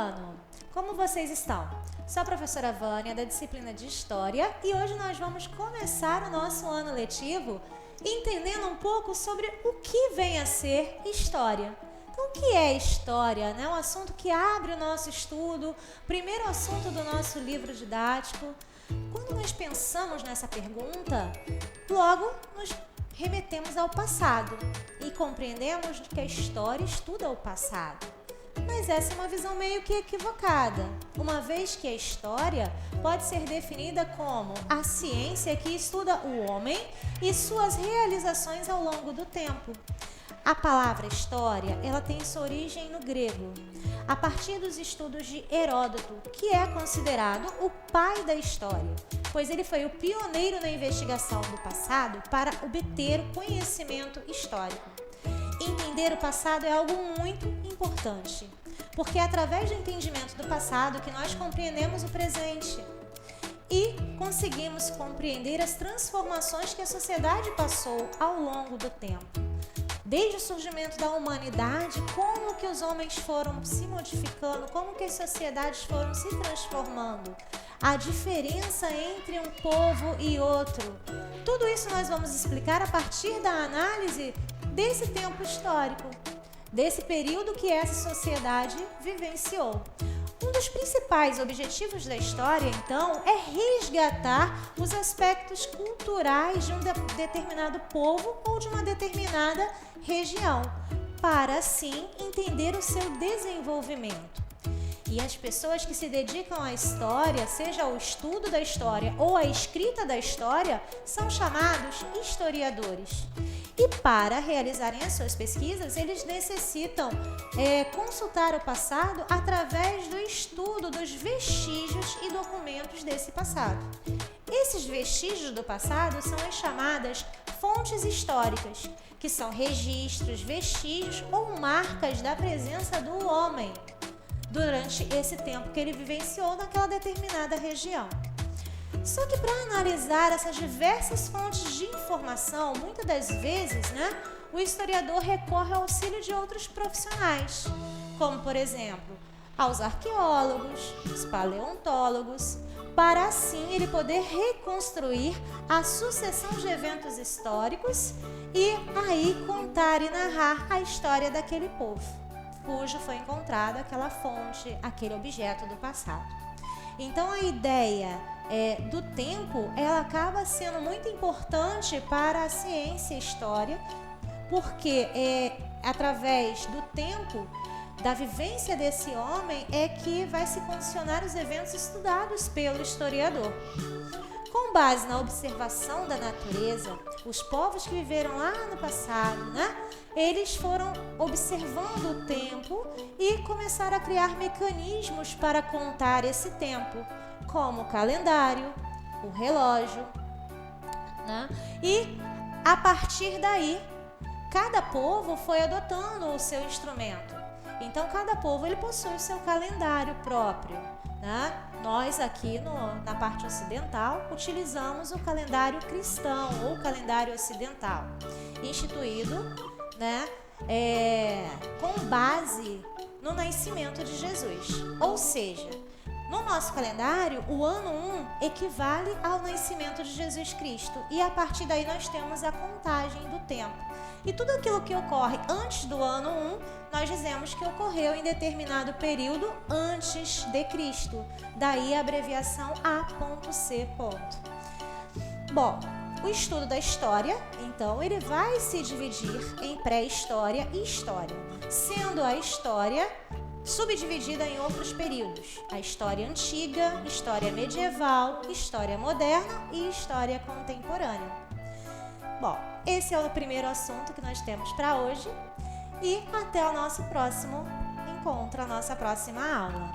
ano! Como vocês estão? Sou a professora Vânia, da disciplina de História, e hoje nós vamos começar o nosso ano letivo entendendo um pouco sobre o que vem a ser História. Então, o que é História? Um assunto que abre o nosso estudo, primeiro assunto do nosso livro didático. Quando nós pensamos nessa pergunta, logo nos remetemos ao passado e compreendemos que a história estuda o passado. Mas essa é uma visão meio que equivocada, uma vez que a história pode ser definida como a ciência que estuda o homem e suas realizações ao longo do tempo. A palavra história, ela tem sua origem no grego, a partir dos estudos de Heródoto, que é considerado o pai da história, pois ele foi o pioneiro na investigação do passado para obter o conhecimento histórico. Entender o passado é algo muito importante, porque é através do entendimento do passado que nós compreendemos o presente e conseguimos compreender as transformações que a sociedade passou ao longo do tempo. Desde o surgimento da humanidade, como que os homens foram se modificando, como que as sociedades foram se transformando, a diferença entre um povo e outro. Tudo isso nós vamos explicar a partir da análise desse tempo histórico, desse período que essa sociedade vivenciou. Um dos principais objetivos da história, então, é resgatar os aspectos culturais de um determinado povo ou de uma determinada região, para assim entender o seu desenvolvimento. E as pessoas que se dedicam à história, seja ao estudo da história ou à escrita da história, são chamados historiadores. E para realizarem as suas pesquisas, eles necessitam consultar o passado através do estudo dos vestígios e documentos desse passado. Esses vestígios do passado são as chamadas fontes históricas, que são registros, vestígios ou marcas da presença do homem durante esse tempo que ele vivenciou naquela determinada região. Só que para analisar essas diversas fontes de informação, muitas das vezes, o historiador recorre ao auxílio de outros profissionais, como, por exemplo, aos arqueólogos, os paleontólogos, para assim ele poder reconstruir a sucessão de eventos históricos e aí contar e narrar a história daquele povo, cujo foi encontrada aquela fonte, aquele objeto do passado. Então a ideia do tempo, ela acaba sendo muito importante para a ciência e história, porque através do tempo, da vivência desse homem, é que vai se condicionar os eventos estudados pelo historiador. Com base na observação da natureza, os povos que viveram lá no passado, eles foram observando o tempo e começaram a criar mecanismos para contar esse tempo, como o calendário, o relógio, E a partir daí, cada povo foi adotando o seu instrumento. Então, cada povo ele possui o seu calendário próprio. Nós aqui na parte ocidental utilizamos o calendário cristão ou calendário ocidental, instituído com base no nascimento de Jesus. Ou seja, no nosso calendário, o ano 1 equivale ao nascimento de Jesus Cristo e a partir daí nós temos a contagem do tempo. E tudo aquilo que ocorre antes do ano 1, nós dizemos que ocorreu em determinado período antes de Cristo. Daí a abreviação A.C. Bom, o estudo da história, então, ele vai se dividir em pré-história e história, sendo a história subdividida em outros períodos: a história antiga, história medieval, história moderna e história contemporânea. Bom, esse é o primeiro assunto que nós temos para hoje e até o nosso próximo encontro, a nossa próxima aula.